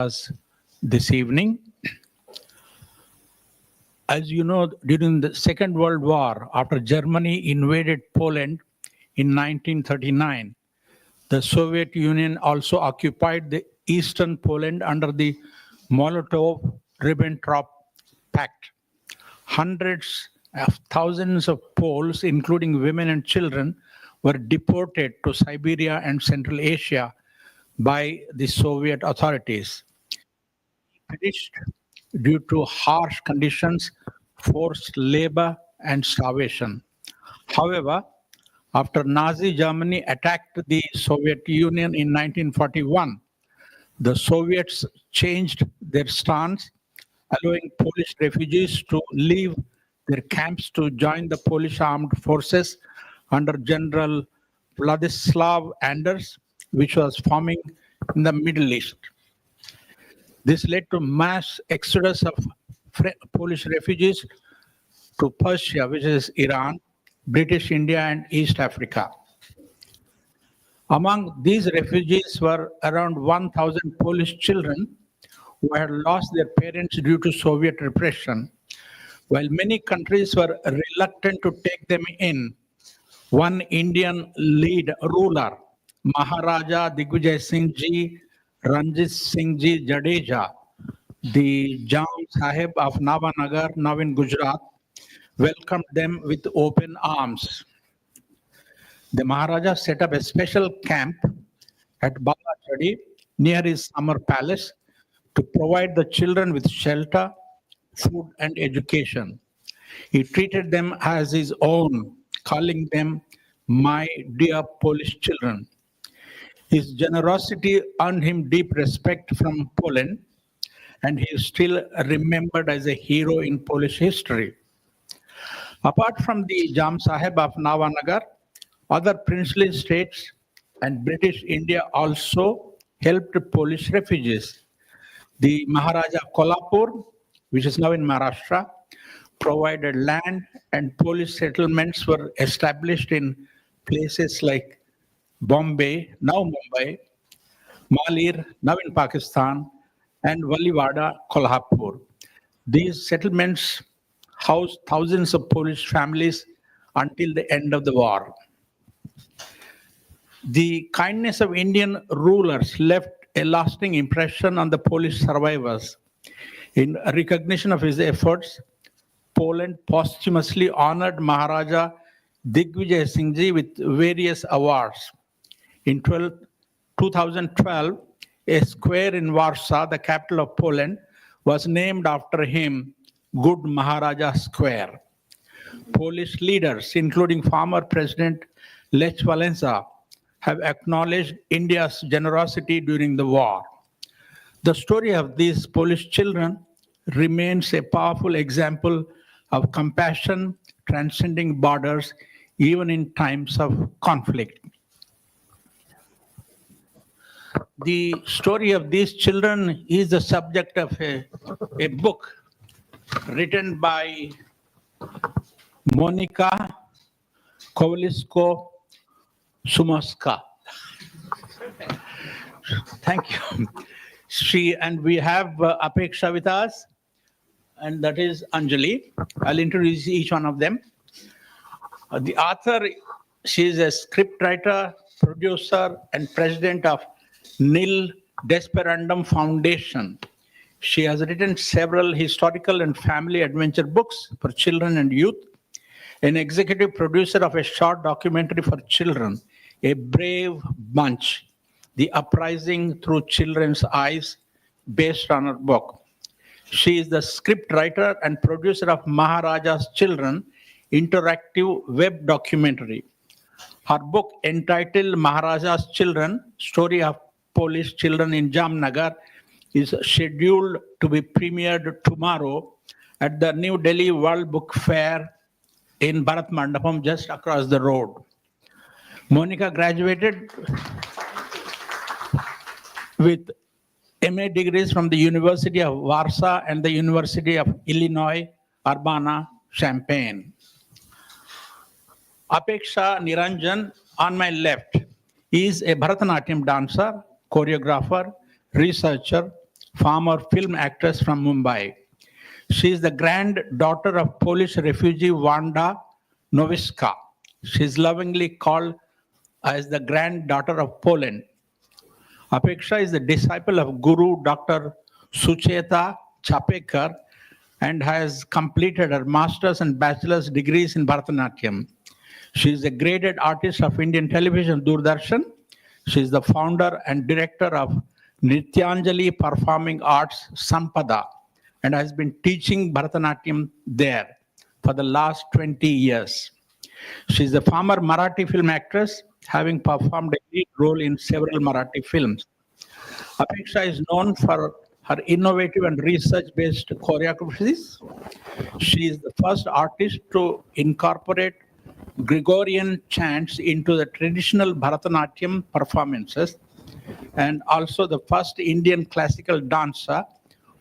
us this evening. As you know, during the Second World War, after Germany invaded Poland in 1939, the Soviet Union also occupied the eastern Poland under the Molotov-Ribbentrop Pact. Hundreds of thousands of Poles, including women and children, were deported to Siberia and Central Asia by the Soviet authorities. Perished due to harsh conditions, forced labor, and starvation. However, after Nazi Germany attacked the Soviet Union in 1941, the Soviets changed their stance, allowing Polish refugees to leave their camps to join the Polish armed forces under General Władysław Anders, which was forming in the Middle East. This led to mass exodus of Polish refugees to Persia, which is Iran, British India, and East Africa. Among these refugees were around 1,000 Polish children who had lost their parents due to Soviet repression. While many countries were reluctant to take them in, one Indian lead ruler, Maharaja Digvijay Singh Ji Ranjit Singh Ji Jadeja, the Jam Sahib of Navanagar, now in Gujarat, welcomed them with open arms. The Maharaja set up a special camp at Balachadi near his summer palace to provide the children with shelter, food, and education. He treated them as his own, calling them my dear Polish children. His generosity earned him deep respect from Poland, and he is still remembered as a hero in Polish history. Apart from the Jam Sahib of Navanagar, other princely states and British India also helped Polish refugees. The Maharaja Kolhapur, which is now in Maharashtra, provided land, and Polish settlements were established in places like Bombay, now Mumbai, Malir, now in Pakistan, and Valiwada, Kolhapur. These settlements housed thousands of Polish families until the end of the war. The kindness of Indian rulers left a lasting impression on the Polish survivors. In recognition of his efforts, Poland posthumously honored Maharaja Digvijay Singh Ji with various awards. In 2012, a square in Warsaw, the capital of Poland, was named after him, Good Maharaja Square. Polish leaders, including former President Lech Walesa, have acknowledged India's generosity during the war. The story of these Polish children remains a powerful example of compassion transcending borders, even in times of conflict. The story of these children is the subject of a book written by Monika Kowalisko-Sumoska. Thank you. And we have Apeksha with us, and that is Anjali. I'll introduce each one of them. The author, she is a scriptwriter, producer, and president of Nil Desperandum Foundation. She has written several historical and family adventure books for children and youth, an executive producer of a short documentary for children, A Brave Bunch, The Uprising Through Children's Eyes, based on her book. She is the scriptwriter and producer of Maharaja'S Children, interactive web documentary. Her book, entitled Maharaja'S Children, Story of Polish Children in Jamnagar, is scheduled to be premiered tomorrow at the New Delhi World Book Fair in Bharat Mandapam, just across the road. Monica graduated with MA degrees from the University of Warsaw and the University of Illinois, Urbana-Champaign. Apeksha Niranjan, on my left, is a Bharatanatyam dancer, choreographer, researcher, former film actress from Mumbai. She is the granddaughter of Polish refugee Wanda Nowicka. She is lovingly called as the granddaughter of Poland. Apeksha is the disciple of Guru Dr. Sucheta Chapekar and has completed her master's and bachelor's degrees in Bharatanatyam. She is a graded artist of Indian television Doordarshan. She is the founder and director of Nrityanjali Performing Arts Sampada and has been teaching Bharatanatyam there for the last 20 years. She is a former Marathi film actress, having performed a lead role in several Marathi films. Apeksha is known for her innovative and research-based choreographies. She is the first artist to incorporate Gregorian chants into the traditional Bharatanatyam performances, and also the first Indian classical dancer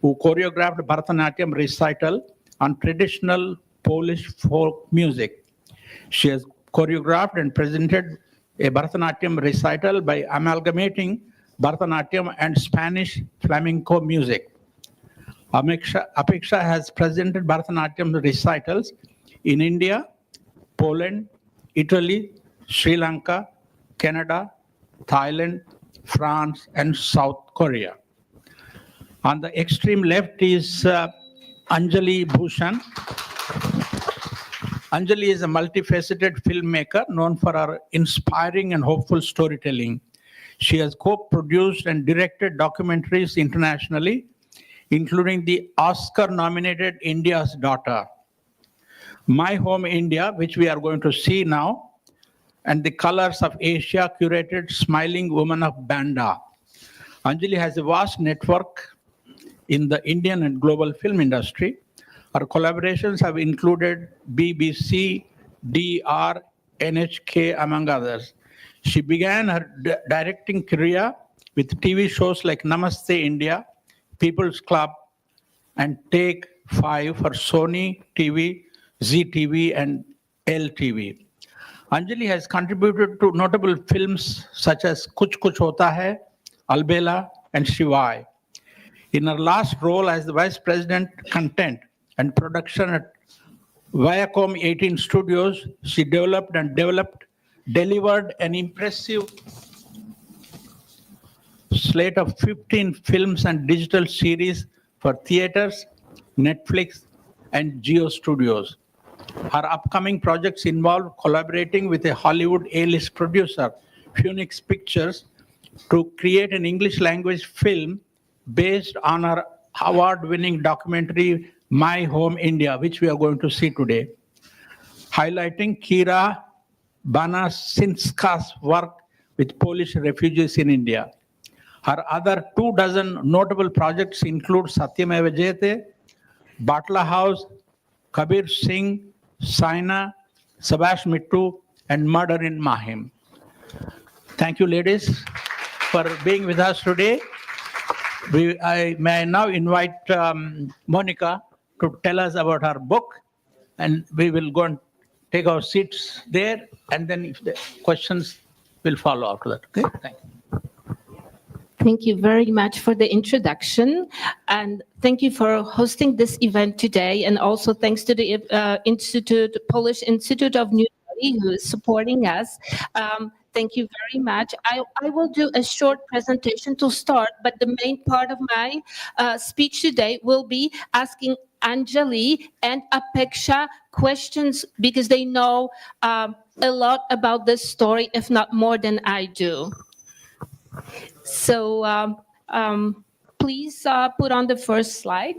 who choreographed Bharatanatyam recital on traditional Polish folk music. She has choreographed and presented a Bharatanatyam recital by amalgamating Bharatanatyam and Spanish flamenco music. Apeksha has presented Bharatanatyam recitals in India, Poland, Italy, Sri Lanka, Canada, Thailand, France, and South Korea. On the extreme left is Anjali Bhushan. Anjali is a multifaceted filmmaker known for her inspiring and hopeful storytelling. She has co-produced and directed documentaries internationally, including the Oscar-nominated India's Daughter, My Home India, which we are going to see now, and The Colors of Asia, curated Smiling Woman of Banda. Anjali has a vast network in the Indian and global film industry. Her collaborations have included BBC, DR, NHK, among others. She began her directing career with TV shows like Namaste India, People's Club, and Take 5 for Sony TV, ZTV, and LTV. Anjali has contributed to notable films such as Kuch Kuch Hota Hai, Albela, and Shivai. In her last role as the Vice President Content and Production at Viacom 18 Studios, she delivered an impressive slate of 15 films and digital series for theaters, Netflix, and Geo Studios. Her upcoming projects involve collaborating with a Hollywood A-list producer, Phoenix Pictures, to create an English language film based on her award-winning documentary, My Home India, which we are going to see today, highlighting Kira Banasinska's work with Polish refugees in India. Her other 24 notable projects include Satyameva Jayate, Batla House, Kabir Singh, Saina, Sabash Mittu, and Murder in Mahim. Thank you, ladies, for being with us today. I may now invite Monica to tell us about her book, and we will go and take our seats there, and then if the questions will follow after that. Okay, thank you. Thank you very much for the introduction, and thank you for hosting this event today, and also thanks to the Polish Institute of New Delhi, who is supporting us. Thank you very much. I will do a short presentation to start, but the main part of my speech today will be asking Anjali and Apeksha questions because they know a lot about this story, if not more than I do. So please put on the first slide.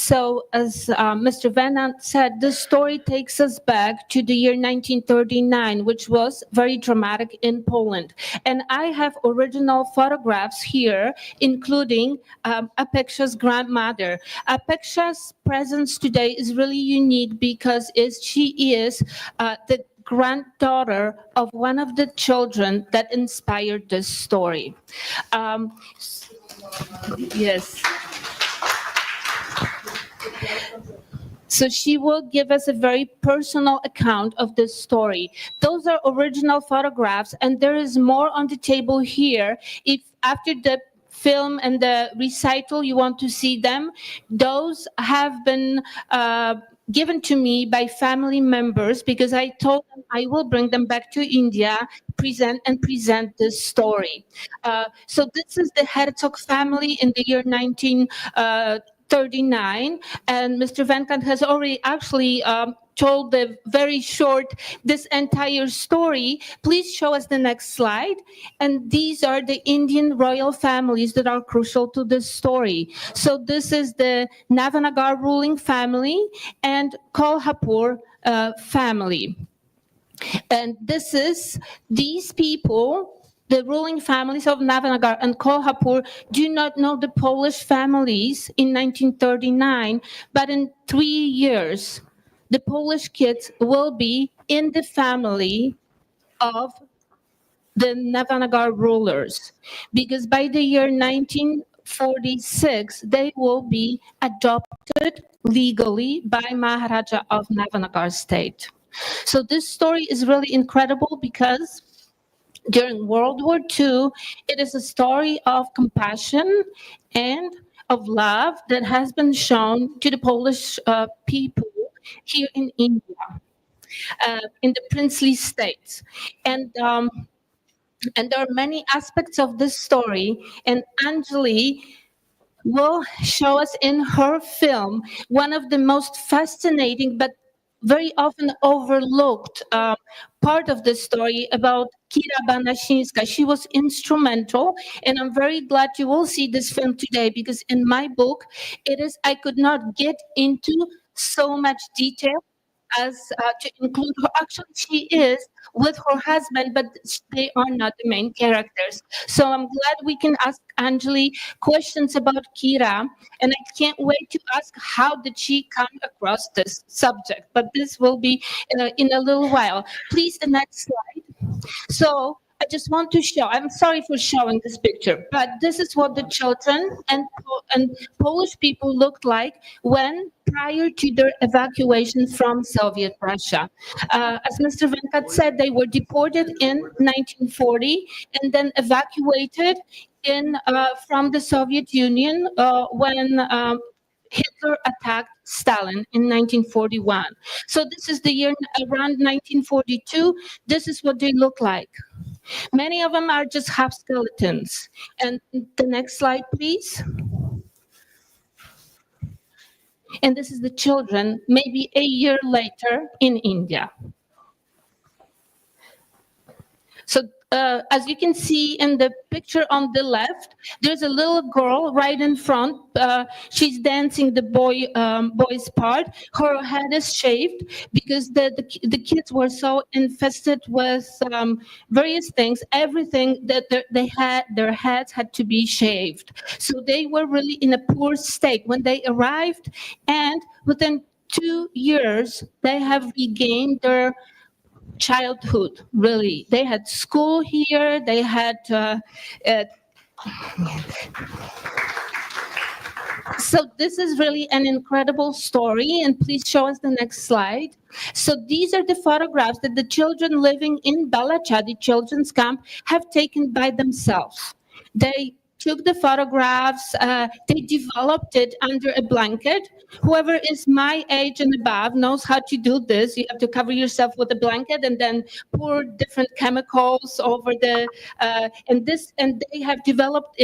So, as Mr. Venant said, this story takes us back to the year 1939, which was very dramatic in Poland. And I have original photographs here, including Apexa's grandmother. Apexa's presence today is really unique because she is the granddaughter of one of the children that inspired this story. Yes. So she will give us a very personal account of this story. Those are original photographs, and there is more on the table here. If after the film and the recital you want to see them, those have been given to me by family members because I told them I will bring them back to India, present this story. So this is the Herzog family in the year 1939, and Mr. Venkat has already actually told the very short, this entire story. Please show us the next slide. And these are the Indian royal families that are crucial to this story. So this is the Navanagar ruling family and Kolhapur family. And these people, the ruling families of Navanagar and Kolhapur, do not know the Polish families in 1939, but in 3 years, the Polish kids will be in the family of the Navanagar rulers, because by the year 1946, they will be adopted legally by Maharaja of Navanagar state. So this story is really incredible because during World War II, it is a story of compassion and of love that has been shown to the Polish people here in India, in the princely states. And there are many aspects of this story, and Anjali will show us in her film one of the most fascinating but very often overlooked part of the story about Kira Banashinska. She was instrumental, and I'm very glad you will see this film today because in my book, I could not get into so much detail as to include her. Actually, she is with her husband, but they are not the main characters. So I'm glad we can ask Anjali questions about Kira, and I can't wait to ask how did she come across this subject. But this will be in a little while. Please, the next slide. So I just want to show, I'm sorry for showing this picture, but this is what the children and Polish people looked like prior to their evacuation from Soviet Russia. As Mr. Venkat said, they were deported in 1940 and then evacuated from the Soviet Union when Hitler attacked Stalin in 1941. So this is the year around 1942. This is what they look like. Many of them are just half skeletons. And the next slide, please. And this is the children, maybe a year later in India. So as you can see in the picture on the left, there's a little girl right in front. She's dancing the boy's part. Her head is shaved because the kids were so infested with various things. Everything that they had, their heads had to be shaved. So they were really in a poor state when they arrived, and within 2 years, they have regained their childhood. Really, they had school here. They had so this is really an incredible story, and please show us the next slide. So these are the photographs that the children living in Balacha, the children's camp, have taken by themselves. They took the photographs, they developed it under a blanket. Whoever is my age and above knows how to do this. You have to cover yourself with a blanket and then pour different chemicals over and they have developed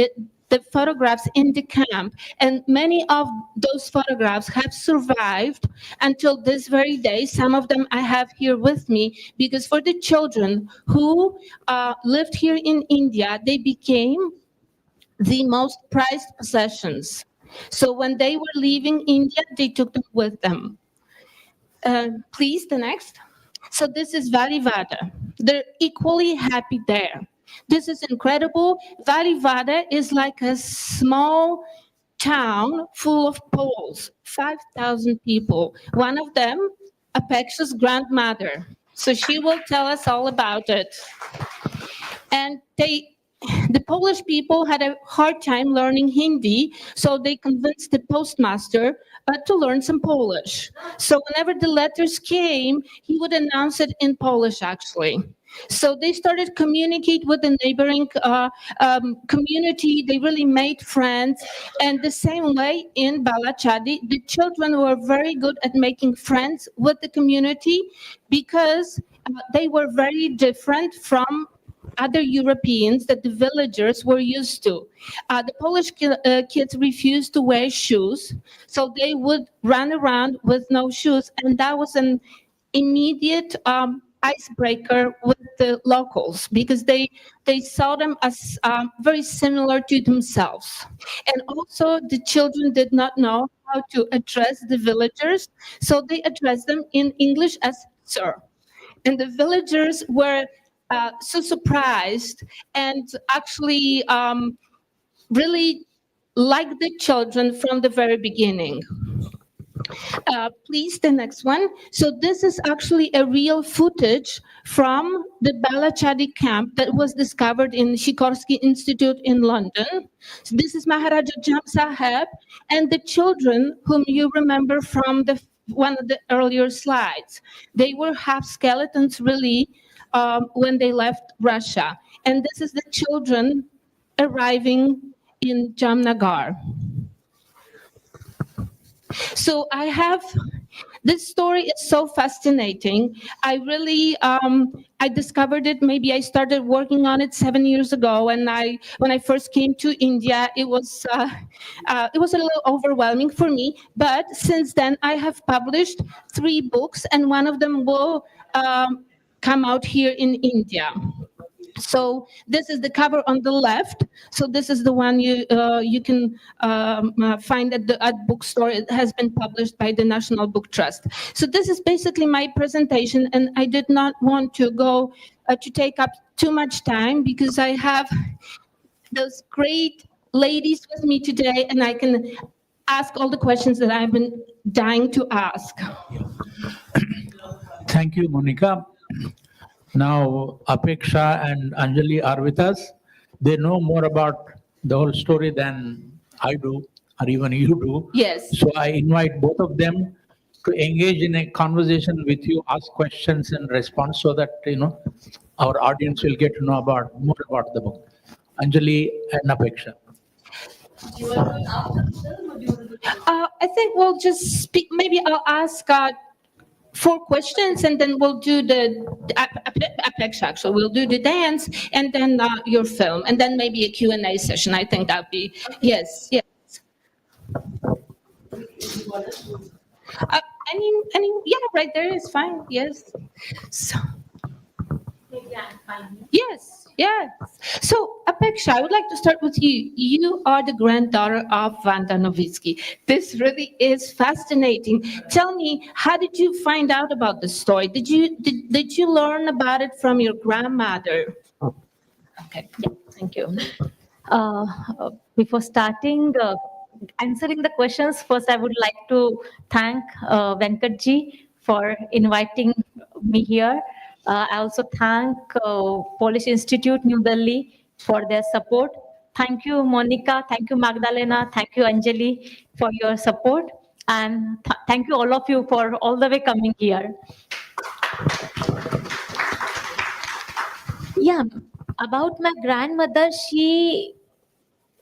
the photographs in the camp. And many of those photographs have survived until this very day. Some of them I have here with me, because for the children who lived here in India, they became the most prized possessions. So when they were leaving India, they took them with them. Please, the next. So this is Varivada. They're equally happy there. This is incredible. Varivada is like a small town full of Poles, 5,000 people. One of them, Apeksha's grandmother. So she will tell us all about it. And the Polish people had a hard time learning Hindi, so they convinced the postmaster to learn some Polish. So whenever the letters came, he would announce it in Polish, actually. So they started communicate with the neighboring community. They really made friends. And the same way in Balachadi, the children were very good at making friends with the community because they were very different from other Europeans that the villagers were used to. The Polish kids refused to wear shoes, so they would run around with no shoes, and that was an immediate icebreaker with the locals because they saw them as very similar to themselves. And also, the children did not know how to address the villagers, so they addressed them in English as sir. And the villagers were so surprised and actually really liked the children from the very beginning. Please, the next one. So this is actually a real footage from the Balachadi camp that was discovered in Sikorsky Institute in London. So this is Maharaja Jam Saheb and the children whom you remember from one of the earlier slides. They were half skeletons, really, when they left Russia. And this is the children arriving in Jamnagar. So this story is so fascinating. I really, I discovered it, maybe I started working on it 7 years ago. And when I first came to India, it was a little overwhelming for me. But since then, I have published 3 books, and one of them will come out here in India. So this is the cover on the left. So this is the one you can find at bookstore. It has been published by the National Book Trust. So this is basically my presentation, and I did not want to go to take up too much time because I have those great ladies with me today, and I can ask all the questions that I've been dying to ask. Thank you, Monica. Now, Apeksha and Anjali are with us. They know more about the whole story than I do, or even you do. Yes. So I invite both of them to engage in a conversation with you, ask questions and respond, so that our audience will get to know more about the book. Anjali and Apeksha. I think we'll just speak. Maybe I'll ask 4 questions, and then we'll do the Apeksha. Actually, we'll do the dance, and then your film, and then maybe a Q&A session. I think that'd be yes. Any, yeah, right there is fine. Yes. So, yes. So, Apeksha, I would like to start with you. You are the granddaughter of Vanda Novitsky. This really is fascinating. Tell me, how did you find out about the story? Did you learn about it from your grandmother? Okay. Yeah. Thank you. Before starting answering the questions, first I would like to thank Venkatji for inviting me here. I also thank Polish Institute, New Delhi, for their support. Thank you, Monica. Thank you, Magdalena. Thank you, Anjali, for your support. And thank you, all of you, for all the way coming here. Yeah, about my grandmother,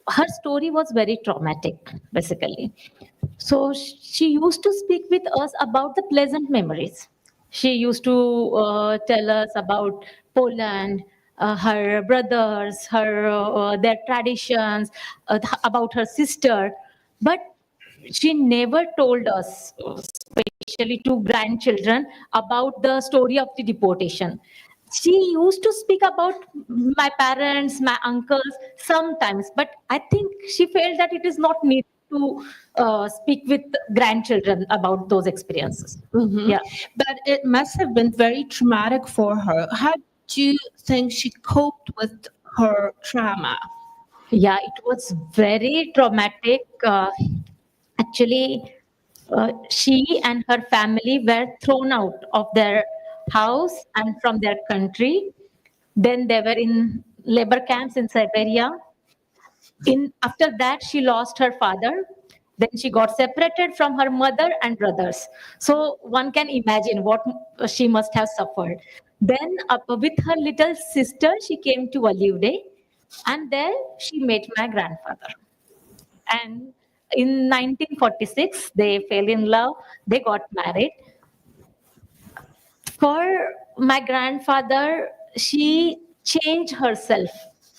her story was very traumatic, basically. So she used to speak with us about the pleasant memories. She used to tell us about Poland, her brothers, their traditions, about her sister. But she never told us, especially to grandchildren, about the story of the deportation. She used to speak about my parents, my uncles sometimes, but I think she felt that it is not needed to speak with grandchildren about those experiences. Mhm. Yeah. But it must have been very traumatic for her. How do you think she coped with her trauma? Yeah, it was very traumatic. Actually, she and her family were thrown out of their house and from their country. Then they were in labor camps in Siberia. In after that, she lost her father. Then she got separated from her mother and brothers. So one can imagine what she must have suffered. Then, with her little sister, she came to Aliude, and there she met my grandfather. And in 1946, they fell in love. They got married. For my grandfather, she changed herself.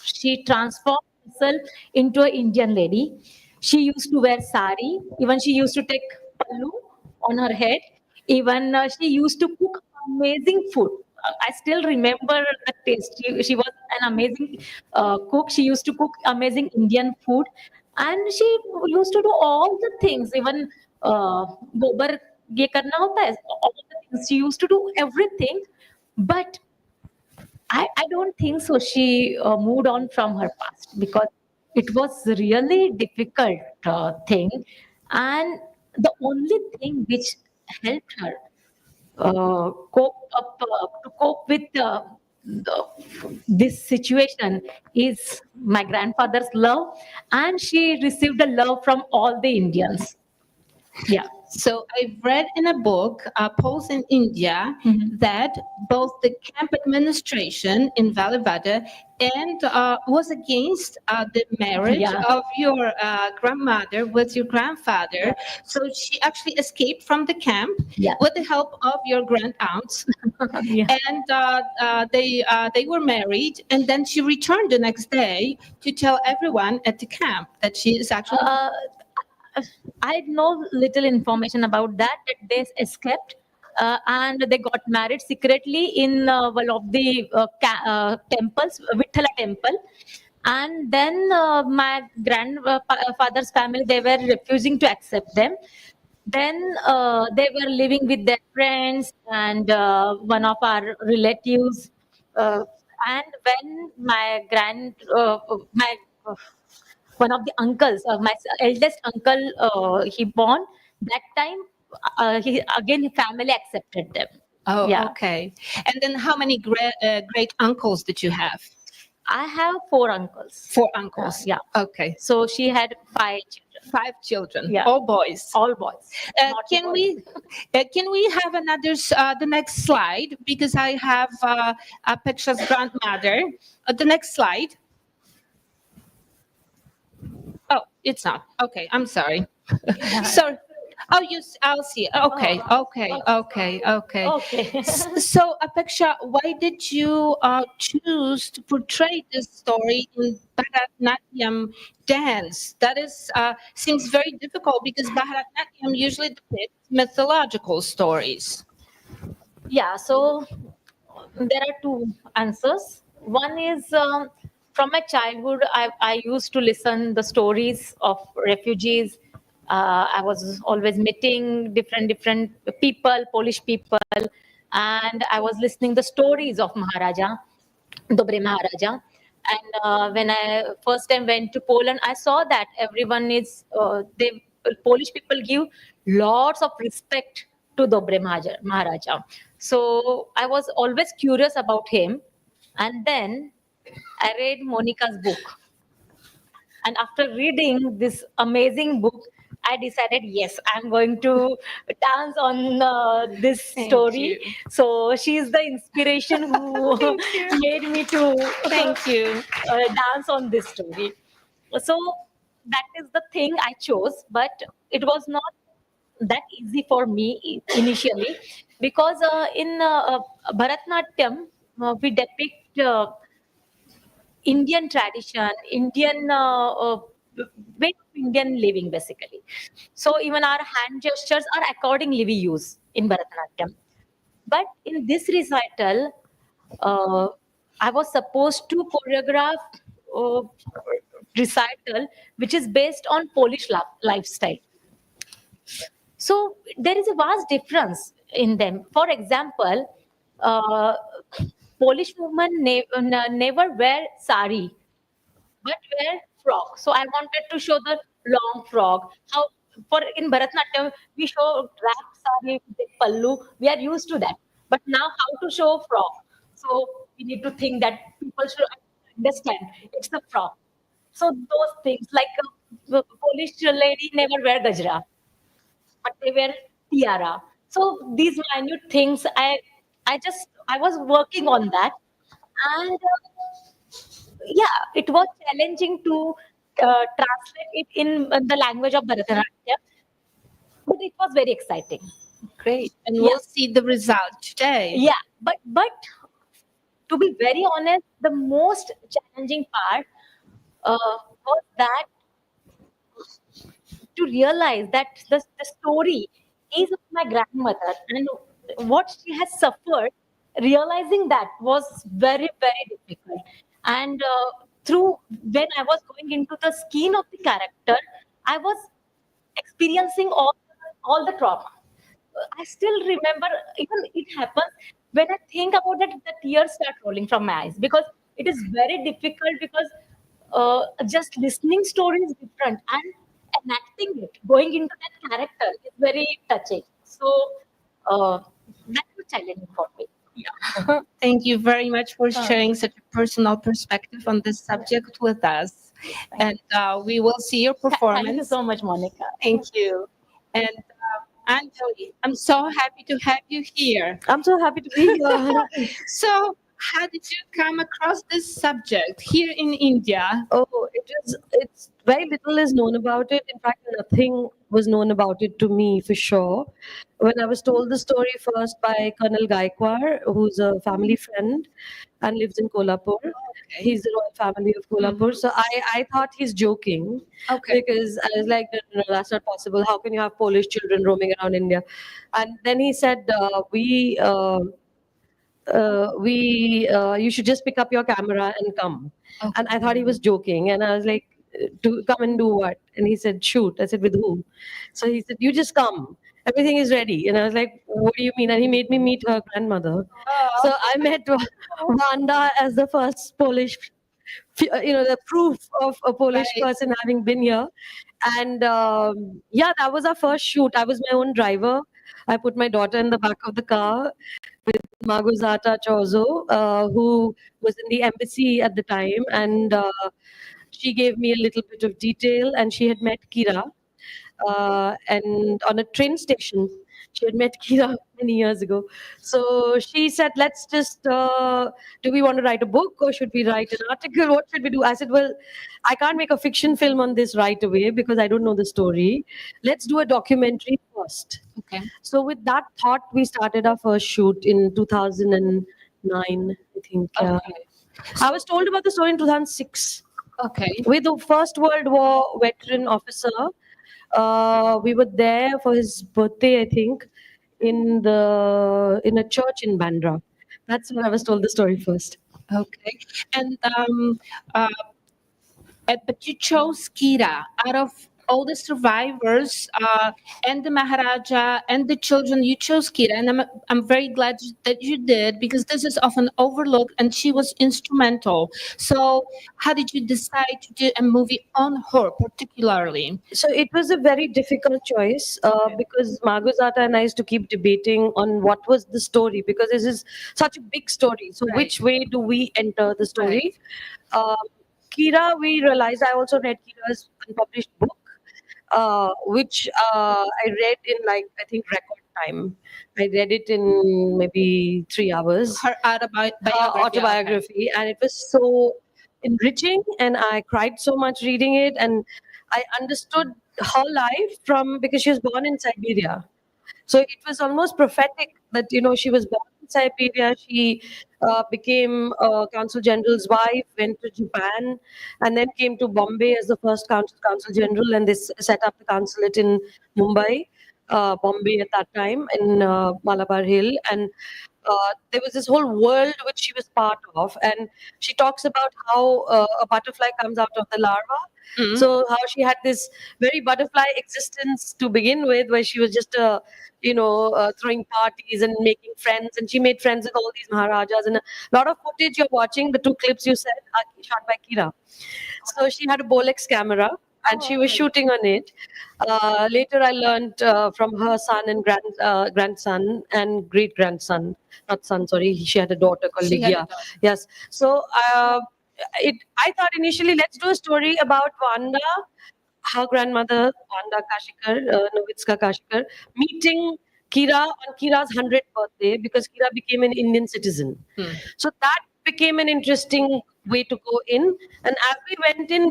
She transformed herself into an Indian lady. She used to wear sari. Even she used to take pallu on her head. Even she used to cook amazing food. I still remember the taste. She was an amazing cook. She used to cook amazing Indian food, and she used to do all the things. Even gobar ये करना होता है, all the things. She used to do everything, but I don't think so. She moved on from her past because it was really difficult thing, and the only thing which helped her to cope with this situation is my grandfather's love, and she received the love from all the Indians. Yeah. So I've read in a book, Poles in India, Mhm. that both the camp administration in Valivada and was against the marriage Yeah. of your grandmother with your grandfather. Yeah. So she actually escaped from the camp Yeah. with the help of your grand aunts, Yeah. and they were married. And then she returned the next day to tell everyone at the camp that she is actually. I know little information about that. That they escaped and they got married secretly in one of the temples, Vithala temple. And then my grandfather's family, they were refusing to accept them. Then they were living with their friends and one of our relatives. Uh, and when my one of the uncles, my eldest uncle, he born that time. He again, his family accepted them. Oh, Yeah, okay. And then how many great uncles did you have? I have four uncles. Four uncles. Yeah. Okay. So she had five children, Five children. Yeah. All boys. all boys. Naughty Can boys. we have another the next slide, because I have Apeksha's grandmother. The next slide. Oh, it's not. Okay, I'm sorry. So, oh, I'll see. Okay, okay, okay, okay. Okay. So, Apeksha, why did you choose to portray this story in Bharatanatyam dance? That is seems very difficult, because Bharatanatyam usually depicts mythological stories. Yeah, so there are two answers. One is from my childhood, I used to listen the stories of refugees. I was always meeting different people, Polish people, and I was listening the stories of Maharaja, Dobre Maharaja. And when I first time went to Poland, I saw that everyone is they Polish people give lots of respect to Dobre Maharaja. So I was always curious about him, and then I read Monica's book. And after reading this amazing book, I decided, yes, I'm going to dance on this Thank story. you. So she's the inspiration who made me to Thank you. dance on this story. So that is the thing I chose, but it was not that easy for me initially, because in Bharatnatyam, we depict Indian tradition, Indian way of Indian living, basically. So even our hand gestures are accordingly we use in Bharatanatyam. But in this recital, I was supposed to choreograph uh, recital which is based on Polish lifestyle. So there is a vast difference in them. For example, uh, Polish women never wear sari, but wear frock. So I wanted to show the long frock. How for in Bharatanatyam we show wrap sari with pallu. We are used to that. But now how to show frock? So we need to think that people should understand it's the frock. So those things like a Polish lady never wear gajra, but they wear tiara. So these minute things, I was working on that, and yeah, it was challenging to translate it in the language of Bharatanatyam, but it was very exciting. Great. And Yeah. we'll see the result today. Yeah, but to be very honest, the most challenging part was that to realize that the story is of my grandmother and what she has suffered, realizing that was very, very difficult. And through when I was going into the skin of the character, I was experiencing all the trauma. I still remember, even it happens when I think about it, the tears start rolling from my eyes because it is very difficult because just listening story is different and enacting it, going into that character is very touching. So that was challenging for me. Thank you very much for sharing such a personal perspective on this subject with us. And we will see your Thank you performance. so much, Monica. Thank you. And Anjali, I'm so happy to have you here. I'm so happy to be here. So, how did you come across this subject here in India? Oh, it's very little is known about it. In fact, nothing was known about it to me for sure. When I was told the story first by Colonel Gaikwar, who's a family friend and lives in Kolhapur. He's the royal family of Kolhapur. So I thought he's joking Okay. because I was like, no, that's not possible. How can you have Polish children roaming around India? And then he said, you should just pick up your camera and come. Okay. And I thought he was joking, and I was like, to come and do what? And he said, shoot. I said, with whom? So he said, you just come, everything is ready. And I was like, what do you mean? And he made me meet her grandmother. So I met Wanda as the first Polish, the proof of a Polish Right. person having been here. And yeah, that was our first shoot. I was my own driver. I put my daughter in the back of the car with Maharaja'S Children, who was in the embassy at the time, and she gave me a little bit of detail. And she had met Kira, and on a train station, she had met Kira many years ago. So she said, "Let's just do we want to write a book or should we write an article? What should we do?" I said, "Well, I can't make a fiction film on this right away because I don't know the story. Let's do a documentary first." Okay. So with that thought, we started our first shoot in 2009, I think. Yeah. Okay. I was told about the story in 2006 Okay. with the First World War veteran officer. We were there for his birthday, I think, in a church in Bandra. That's where I was told the story first. Okay. And but you chose Kira out of all the survivors and the Maharaja and the children. You chose Kira, and I'm very glad that you did because this is often overlooked, and she was instrumental. So, how did you decide to do a movie on her particularly? So it was a very difficult choice because Margozata and I used to keep debating on what was the story because this is such a big story. So Right. which way do we enter the story? Kira, we realized, I also read Kira's unpublished book, which I read in I think record time. I read it in maybe 3 hours. Her autobiography. Autobiography, and it was so enriching, and I cried so much reading it, and I understood her life because she was born in Siberia. So it was almost prophetic that she was born in Siberia. She became consul general's wife, went to Japan, and then came to Bombay as the first consul general, and they set up the consulate in Mumbai, Bombay at that time in Malabar Hill. And there was this whole world which she was part of, and she talks about how a butterfly comes out of the larva. So how she had this very butterfly existence to begin with, where she was just throwing parties and making friends, and she made friends with all these Maharajas. And a lot of footage you're watching, the 2 clips you said, are shot by Kira. So she had a Bolex camera, and she was shooting on it. Later, I learned from her son and grandson and great grandson, not son, sorry. She had a daughter called She had a Lydia. daughter. Yes. So I thought initially, let's do a story about Vanda, her grandmother, Vanda Kashikar, Novitska Kashikar, meeting Kira on Kira's 100th birthday because Kira became an Indian citizen. So that became an interesting way to go in. And as we went in,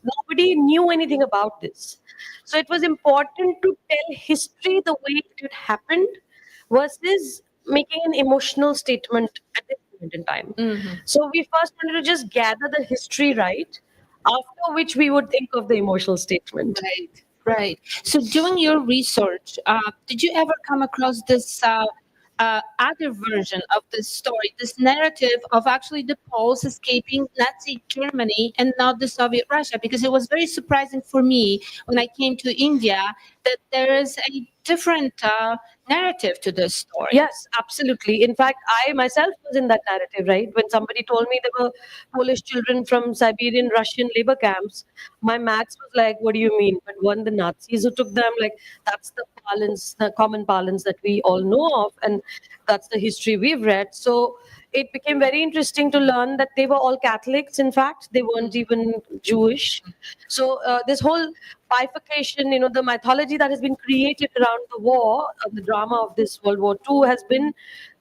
nobody knew anything about this. So it was important to tell history the way it had happened versus making an emotional statement at this point in time. So we first wanted to just gather the history right, after which we would think of the emotional statement. Right, right. So, doing your research, did you ever come across this other version of this story, this narrative of actually the Poles escaping Nazi Germany and not the Soviet Russia? Because it was very surprising for me when I came to India that there is a different narrative to this story. Yes, absolutely. In fact, I myself was in that narrative, right? When somebody told me there were Polish children from Siberian Russian labor camps, my maths was like, what do you mean? But when the Nazis who took them, like, that's the parlance, the common parlance that we all know of, and that's the history we've read. So it became very interesting to learn that they were all Catholics. In fact, they weren't even Jewish. So this whole bifurcation, the mythology that has been created around the war, the drama of this World War II, has been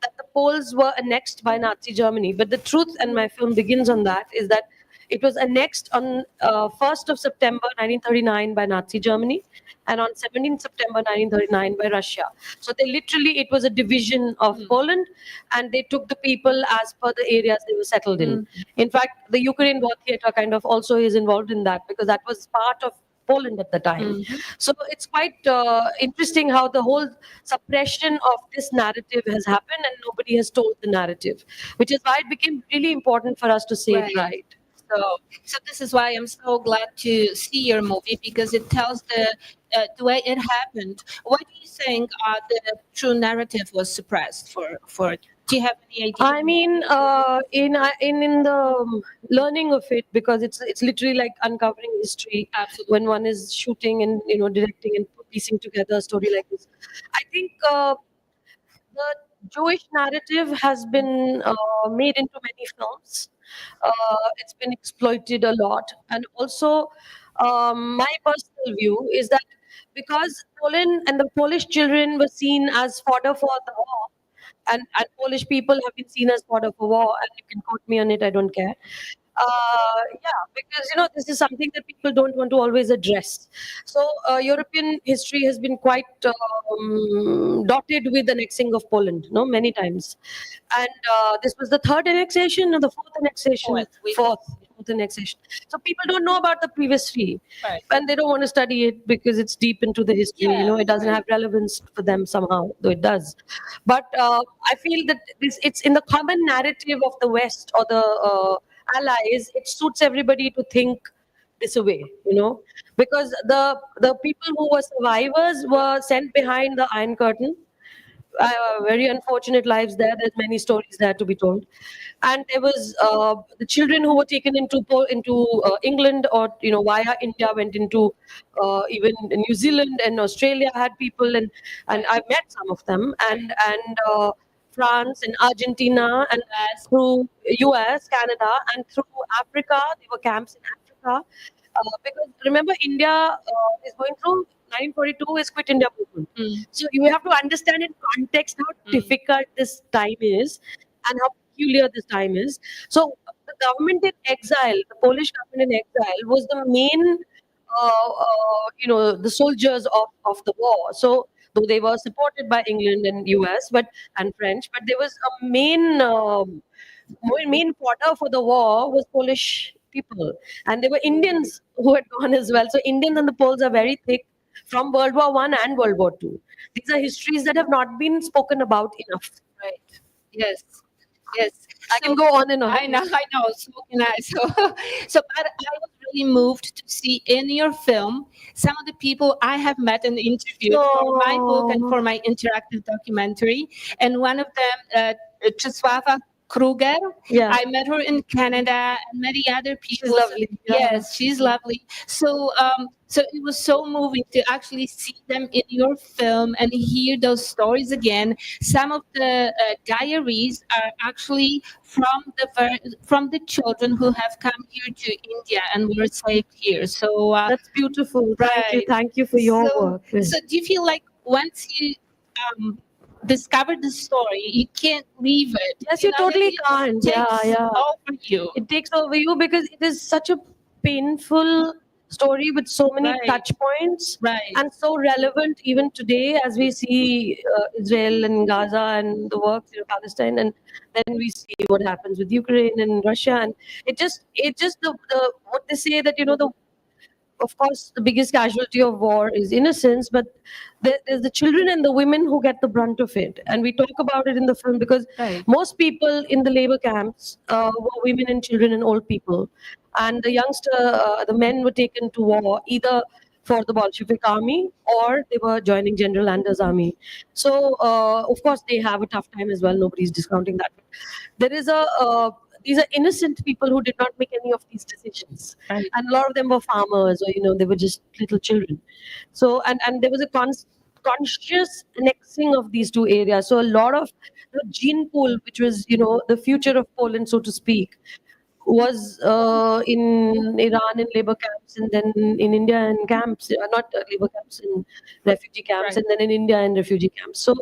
that the Poles were annexed by Nazi Germany. But the truth, and my film begins on that, is that it was annexed on 1st of September 1939 by Nazi Germany, and on 17th September 1939 by Russia. So it was a division of Poland, and they took the people as per the areas they were settled in. In fact, the Ukraine War Theatre kind of also is involved in that, because that was part of Poland at the time. So it's quite interesting how the whole suppression of this narrative has happened, and nobody has told the narrative, which is why it became really important for us to say it right. So this is why I'm so glad to see your movie, because it tells the way it happened. Why do you think the true narrative was suppressed? Do you have any idea? I mean, in the learning of it, because it's literally like uncovering history. Absolutely. When one is shooting and directing and piecing together a story like this, I think the Jewish narrative has been made into many films. It's been exploited a lot, and also my personal view is that because Poland and the Polish children were seen as fodder for the war, and Polish people have been seen as fodder for war, and you can quote me on it, I don't care. Yeah, because this is something that people don't want to always address. So European history has been quite dotted with annexing of Poland, many times, and this was the third annexation or the fourth annexation. Fourth annexation. So people don't know about the previous three, Right. and they don't want to study it because it's deep into the history. Yeah, It doesn't have relevance for them somehow, though it does. But I feel that it's in the common narrative of the West or the allies. It suits everybody to think this way, because the people who were survivors were sent behind the Iron Curtain. Very unfortunate lives there. There's many stories there to be told, and there was the children who were taken into England, or via India, went into even New Zealand and Australia. Had people, and I've met some of them, and France and Argentina, and through US, Canada, and through Africa. There were camps in Africa, because remember, India is going through 1942 is Quit India movement. So you have to understand in context how difficult this time is and how peculiar this time is. So the government in exile, the Polish government in exile, was the main, the soldiers of the war. So though they were supported by England and US, and French, but there was a main fodder for the war was Polish people, and there were Indians who had gone as well. So Indians and the Poles are very thick from World War I and World War II. These are histories that have not been spoken about enough. Right. Yes. Yes. I can go on and on. I know, so can I. But I was really moved to see in your film some of the people I have met and interviewed for my book and for my interactive documentary. And one of them, Czesława Kruger, Yeah. I met her in Canada and many other people. She's lovely. Yeah. Yes, she's lovely. So it was so moving to actually see them in your film and hear those stories again. Some of the diaries are actually from the children who have come here to India and were saved here. So That's beautiful. Thank you. right. Thank you for your so, work. so do you feel like once you discover the story, you can't leave it? Yes, you totally it can't. takes Yeah, yeah. over you. It takes over you because it is such a painful story with so many Right. touch points Right. and so relevant even today as we see Israel and Gaza and the works in Palestine, and then we see what happens with Ukraine and Russia, and it just the what they say that the of course, the biggest casualty of war is innocence, but there's the children and the women who get the brunt of it. And we talk about it in the film because Right. most people in the labor camps were women and children and old people. And the men were taken to war either for the Bolshevik army or they were joining General Lander's army. So, of course, they have a tough time as well. Nobody's discounting that. There is these are innocent people who did not make any of these decisions, Right. and a lot of them were farmers, or they were just little children. So, and there was a conscious annexing of these two areas. So a lot of the gene pool, which was the future of Poland, so to speak, was in Iran in labor camps, and then in India in camps, not labor camps, in refugee camps, Right. and then in India in refugee camps. So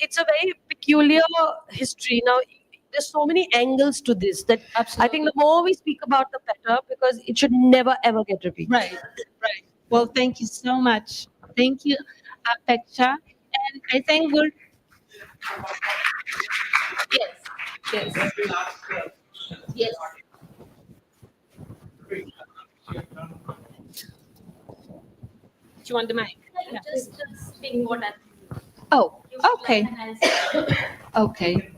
it's a very peculiar history. Now, there's so many angles to this that Absolutely. I think the more we speak about, the better, because it should never ever get repeated. Right, right. Well, thank you so much. Thank you, Apeksha. And I think we're. Yes, yes, yes. Do you want the mic? Yeah. Just speak what I Oh, okay. Okay.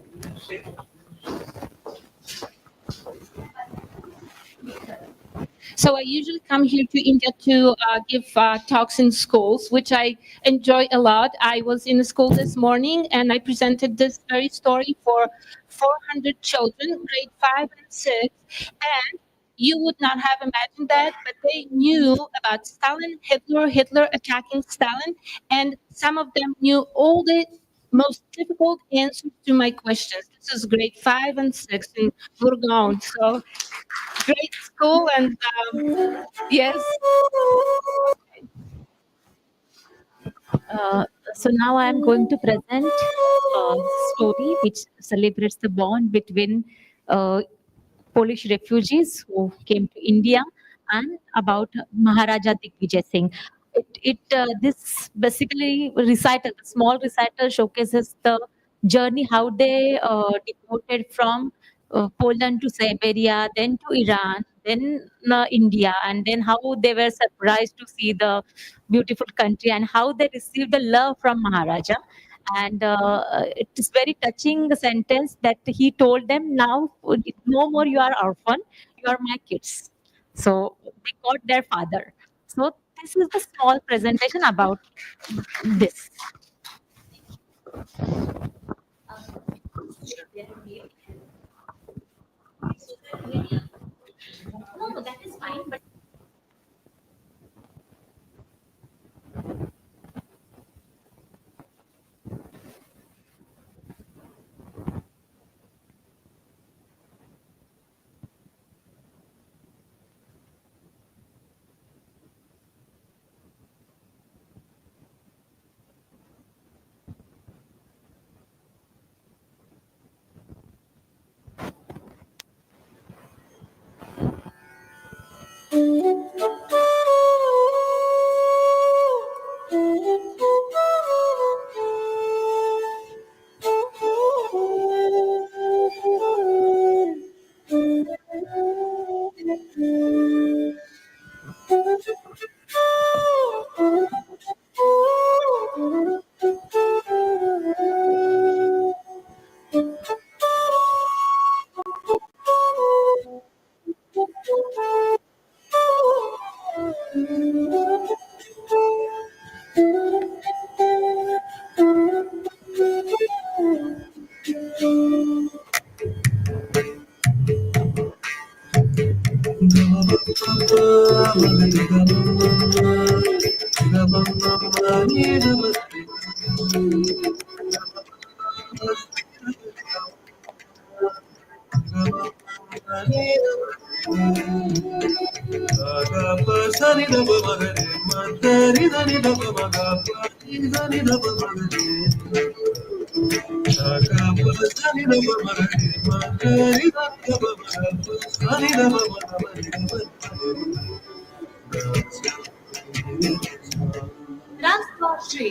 So I usually come here to India to give talks in schools, which I enjoy a lot. I was in a school this morning and I presented this very story for 400 children, grade 5 and 6. And you would not have imagined that, but they knew about Stalin, Hitler attacking Stalin, and some of them knew all the most difficult answers to my questions. This is grade 5 and 6 in Gurgaon. So great school and yes. So now I am going to present a story which celebrates the bond between Polish refugees who came to India and about Maharaja Digvijay Singh. This basically recital, the small recital showcases the journey how they deported from Poland to Siberia, then to Iran, then India, and then how they were surprised to see the beautiful country and how they received the love from Maharaja. And it is very touching sentence that he told them, now no more you are orphan, you are my kids. So they got their father. So this is the small presentation about this. No, that is fine. But Rasdwashri.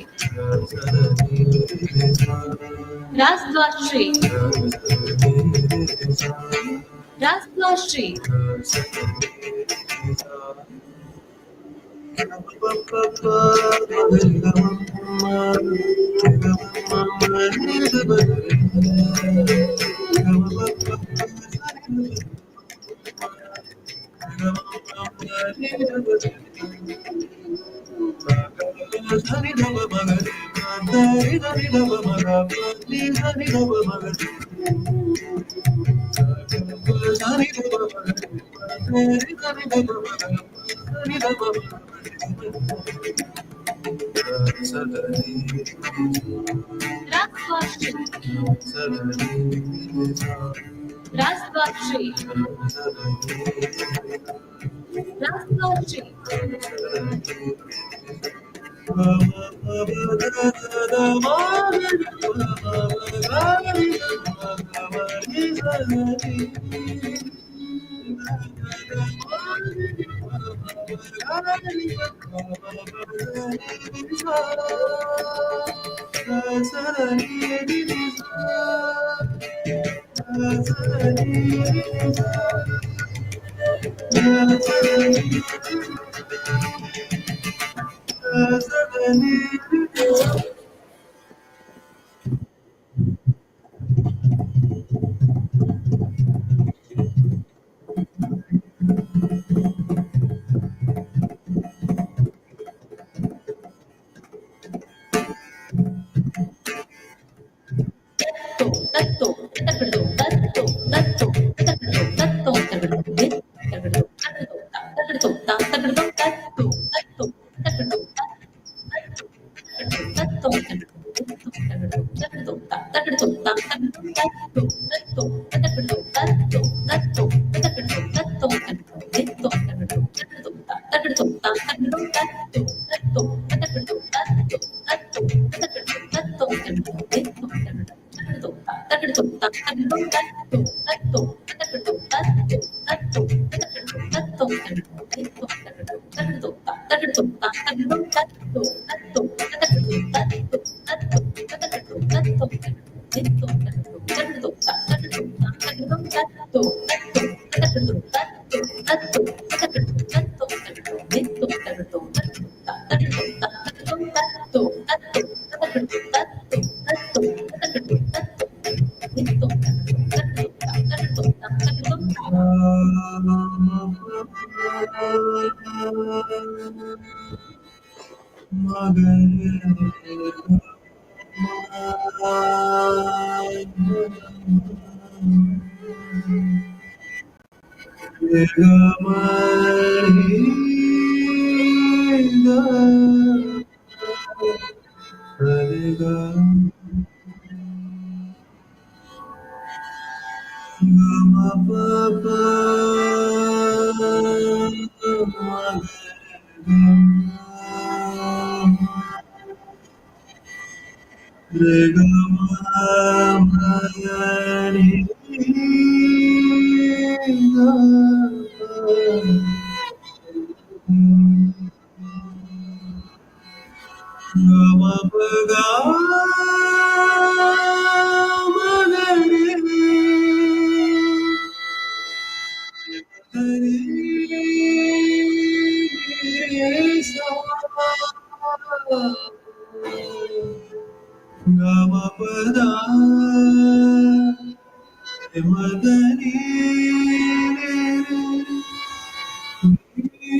Rasdwashri. Rasdwashri. Rasdwashri. Rasdwashri. Rasdwashri.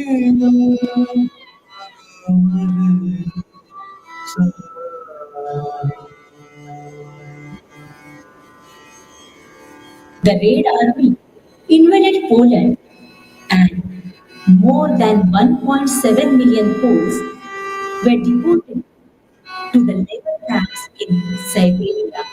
The Red Army invaded Poland and more than 1.7 million Poles were deported to the labor camps in Siberia.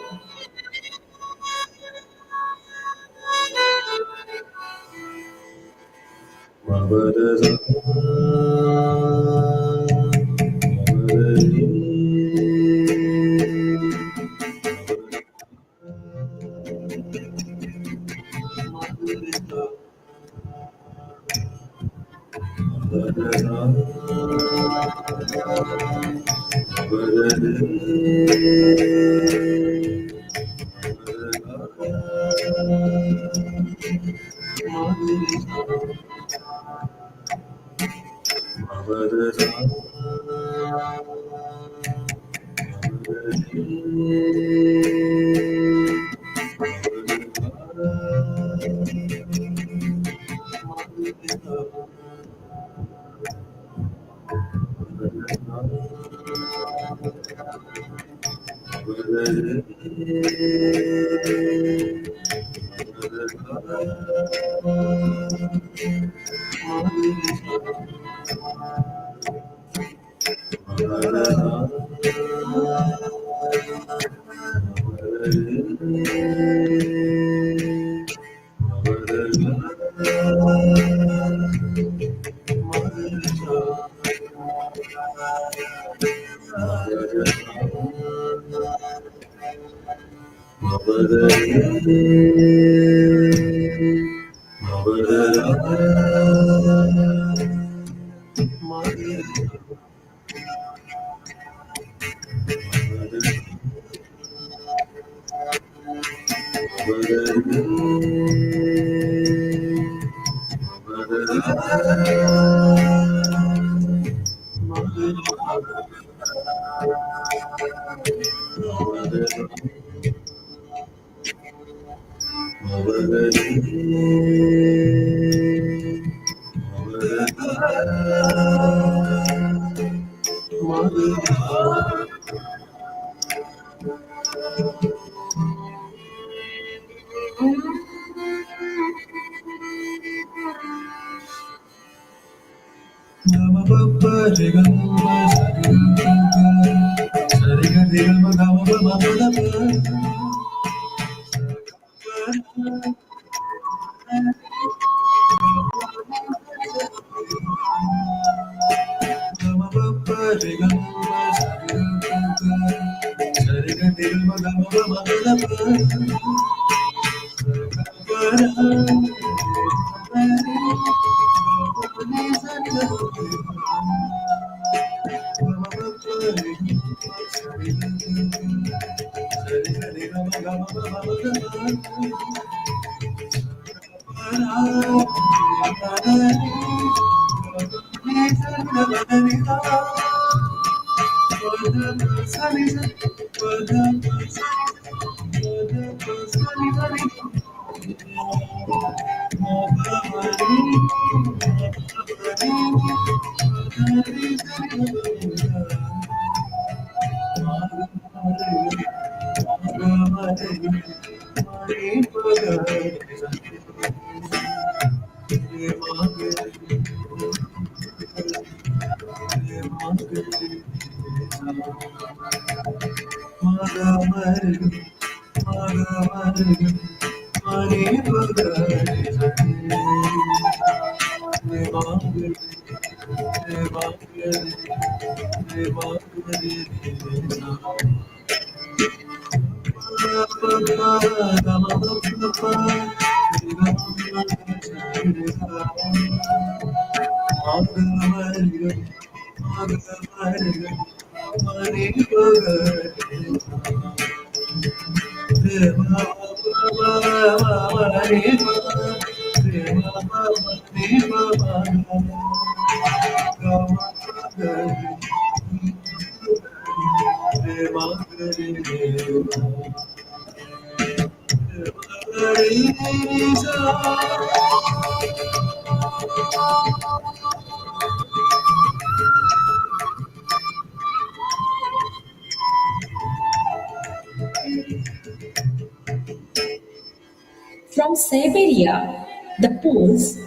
Siberia, the poles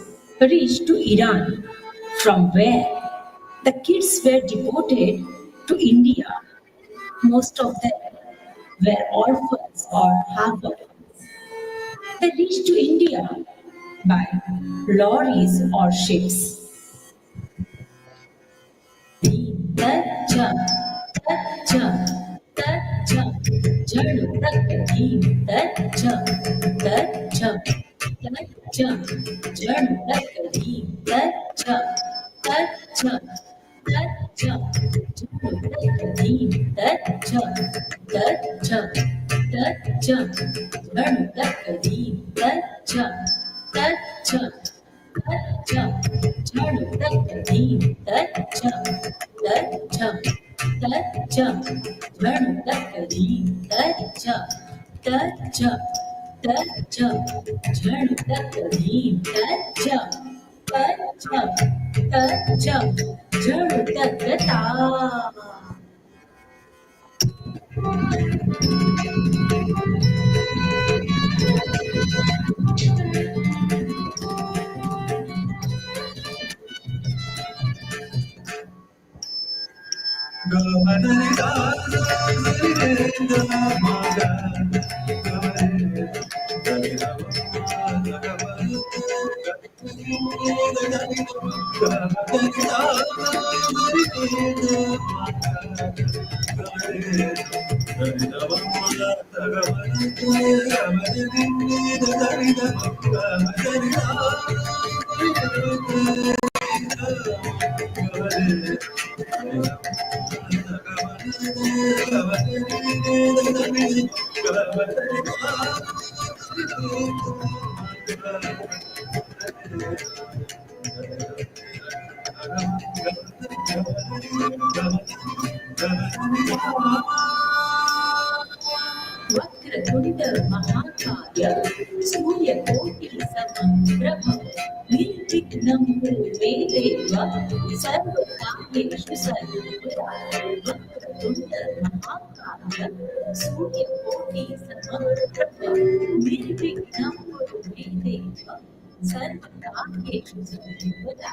reached to Iran, from where the kids were deported to India. Most of them were orphans or half orphans. They reached to India by lorries or ships. Tacham, tacham, tacham, jadu takadim, tacham, tacham, tacham, jadu takadim, tacham, tacham, tacham, jadu takadim, tacham, tacham, tacham, jadu takadim, tacham, tacham. Tacham, jadu takadim, tacham, tacham, tacham, jadu takadim, tacham, tacham, tacham, jadu takadim, tacham, tacham, tacham, jadu takata. वक्रतुण्ड महाकाय सूर्यकोटि समप्रभ निर्विघ्नं कुरु मे देव सर्वकार्येषु सर्वदा वक्रतुण्ड महाकाय सूर्यकोटि समप्रभ निर्विघ्नं कुरु मे देव सर्वकार्येषु सर्वदा.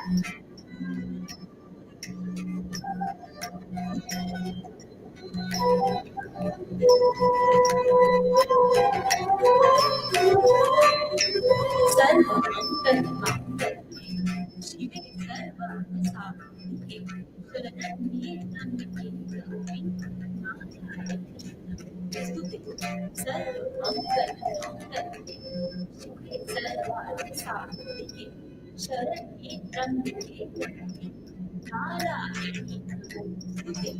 सर्वमङ्गलमाङ्गल्ये शिवे सर्वार्थसाधिके शरण्ये त्र्यम्बके गौरी नारायणे स्तुते. सर्वमङ्गलमाङ्गल्ये शिवे सर्वार्थसाधिके शरण्ये त्र्यम्बके Gauri नारायणे स्तुते.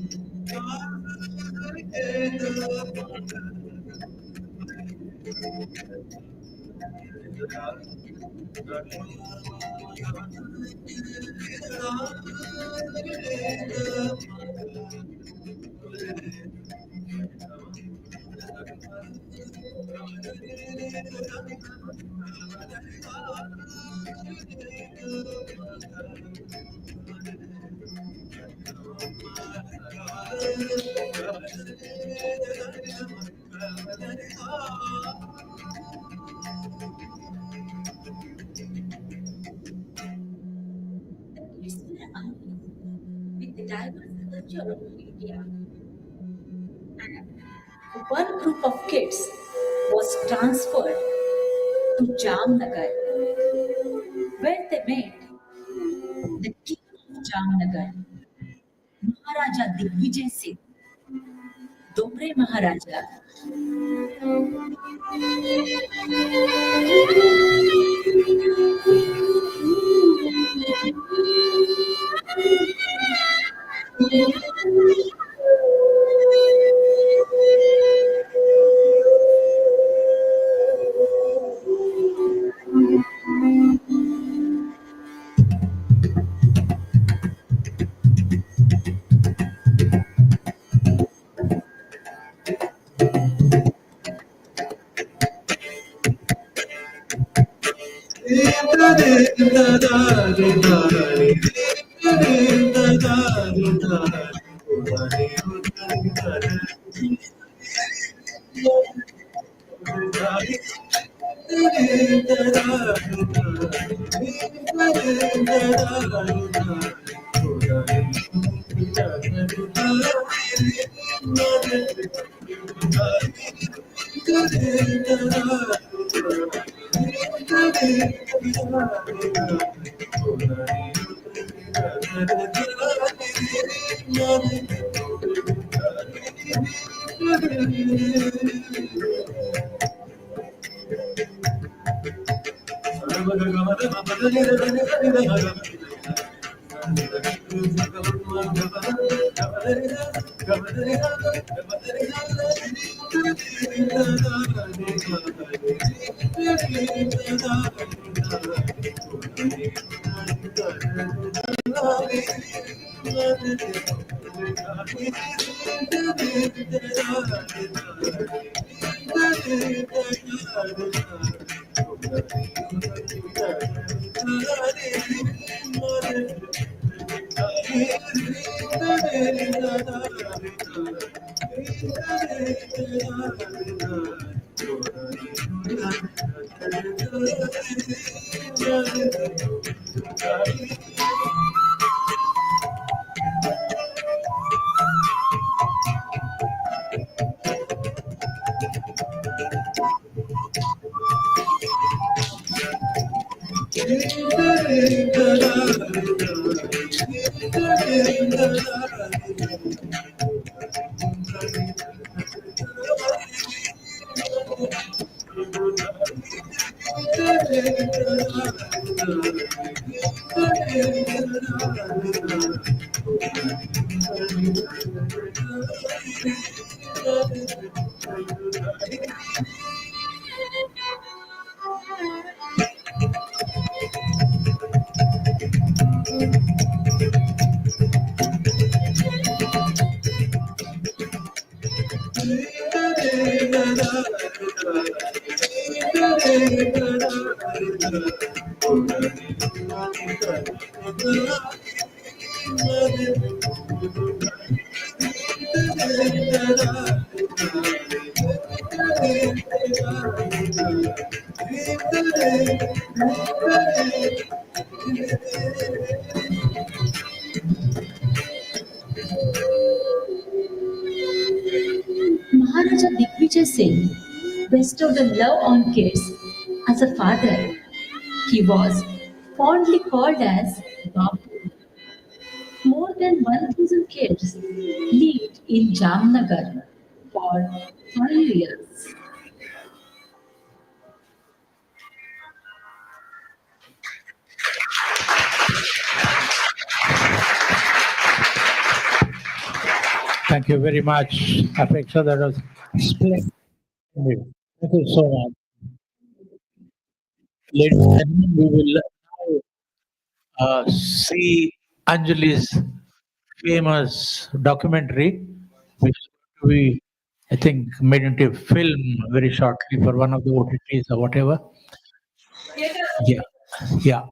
With the diverse culture of India. And one group of kids was transferred to Jamnagar, where they met the king of Jamnagar, Maharaja Digvijay Singh, Domre Maharaja. Maharaja Digvijay Singh bestowed a love on kids. As a father, he was fondly called as Babu. More than 1,000 kids lived in Jamnagar for 5 years. Thank you very much, Apeksha. That was splendid. Thank you so much. Ladies and gentlemen, we will now see Anjali's famous documentary, which is going to be, I think, made into a film very shortly for one of the OTTs or whatever. Yeah, yeah.